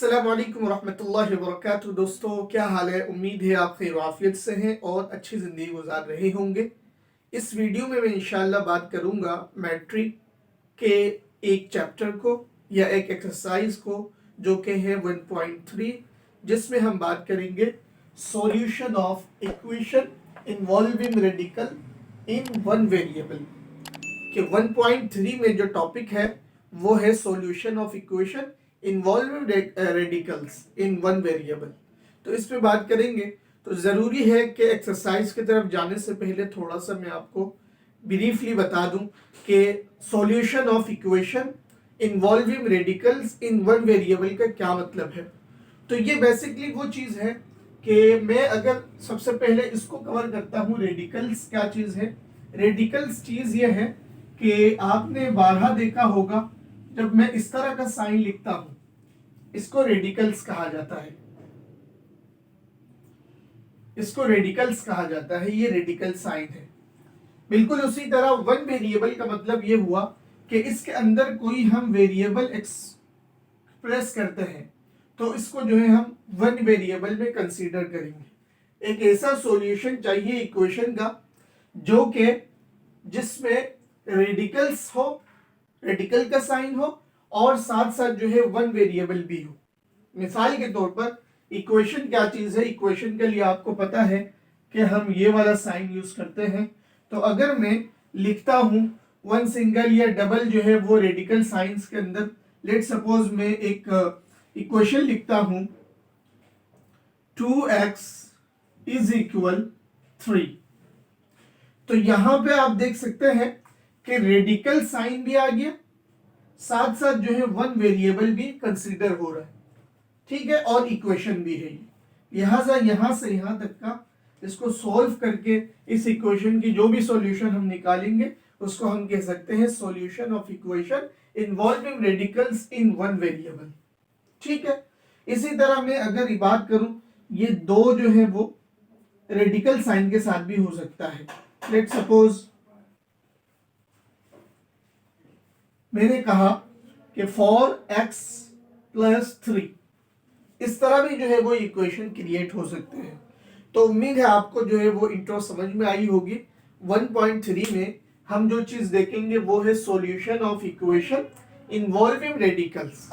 अस्सलाम वालेकुम रहमतुल्लाहि व बरकातुहू। दोस्तों, क्या हाल है? उम्मीद है आप खैर आफियत से हैं और अच्छी ज़िंदगी गुजार रहे होंगे। इस वीडियो में मैं इंशाल्लाह बात करूंगा मैट्रिक के एक चैप्टर को या एक एक्सरसाइज को जो कि है 1.3, जिसमें हम बात करेंगे solution of equation involving radical in one variable. कि 1.3 में जो टॉपिक है वो है solution of equation involving radicals in one variable. तो इस पे बात करेंगे। तो ज़रूरी है कि एक्सरसाइज की तरफ जाने से पहले थोड़ा सा मैं आपको ब्रीफली बता दूं कि solution of equation involving radicals in one variable का क्या मतलब है। तो ये बेसिकली वो चीज़ है कि मैं अगर सबसे पहले इसको कवर करता हूँ, रेडिकल्स क्या चीज़ है। रेडिकल्स चीज़ ये है कि आपने बारहा देखा होगा, जब मैं इस तरह का साइन लिखता हूं इसको रेडिकल्स कहा जाता है। इसको रेडिकल्स कहा जाता है, ये रेडिकल साइन है। बिल्कुल उसी तरह वन वेरिएबल का मतलब ये हुआ कि इसके अंदर कोई हम वेरिएबल एक्सप्रेस करते हैं तो इसको जो है हम वन वेरिएबल में कंसीडर करेंगे। एक ऐसा सॉल्यूशन चाहिए इक्वेशन का जो कि जिसमें रेडिकल्स हो, रेडिकल का साइन हो और साथ साथ जो है वन वेरिएबल भी हो। मिसाल के तौर पर इक्वेशन क्या चीज है, इक्वेशन के लिए आपको पता है कि हम ये वाला साइन यूज करते हैं। तो अगर मैं लिखता हूं वन सिंगल या डबल जो है वो रेडिकल साइंस के अंदर, लेट सपोज मैं एक इक्वेशन लिखता हूं 2x इज इक्वल 3। तो यहां पे आप देख सकते हैं कि रेडिकल साइन भी आ गया, साथ साथ जो है वन वेरिएबल भी कंसीडर हो रहा है, ठीक है, और इक्वेशन भी है। लिहाजा यहां से यहां तक का इसको सॉल्व करके इस इक्वेशन की जो भी सॉल्यूशन हम निकालेंगे उसको हम कह सकते हैं solution of equation involving radicals in one variable, ठीक है। इसी तरह मैं अगर बात करूं, ये दो जो है वो रेडिकल साइन के साथ भी हो सकता है। लेट सपोज मैंने कहा कि 4x + 3, इस तरह भी जो है वो इक्वेशन क्रिएट हो सकते हैं। तो उम्मीद है आपको जो है वो इंट्रो समझ में आई होगी। 1.3 में हम जो चीज देखेंगे वो है solution of equation involving radicals,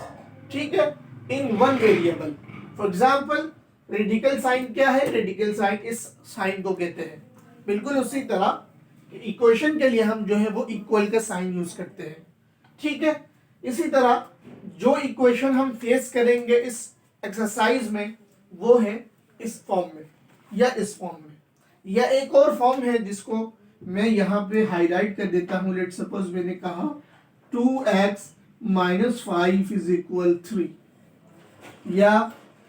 ठीक है, in one variable. For example radical sign क्या है, रेडिकल साइन इस साइन को कहते हैं। बिल्कुल उसी तरह इक्वेशन के लिए हम जो है वो इक्वल का साइन यूज करते हैं, ठीक है। इसी तरह जो इक्वेशन हम फेस करेंगे इस एक्सरसाइज में वो है इस फॉर्म में या इस फॉर्म में, या एक और फॉर्म है जिसको मैं यहाँ पे हाईलाइट कर देता हूँ। लेट सपोज मैंने कहा 2x - 5 = 3 या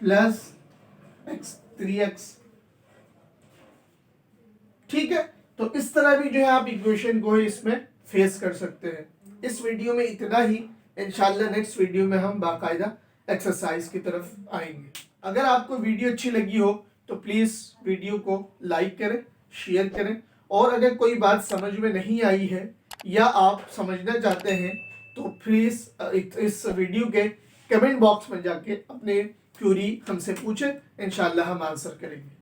+x 3x, ठीक है। तो इस तरह भी जो है आप इक्वेशन को इसमें फेस कर सकते हैं। इस वीडियो में इतना ही। इंशाल्लाह नेक्स्ट वीडियो में हम बाकायदा एक्सरसाइज की तरफ आएंगे। अगर आपको वीडियो अच्छी लगी हो तो प्लीज़ वीडियो को लाइक करें, शेयर करें, और अगर कोई बात समझ में नहीं आई है या आप समझना चाहते हैं तो प्लीज़ इस वीडियो के कमेंट बॉक्स में जाके अपने क्यूरी हमसे पूछें, इंशाल्लाह हम आंसर करेंगे।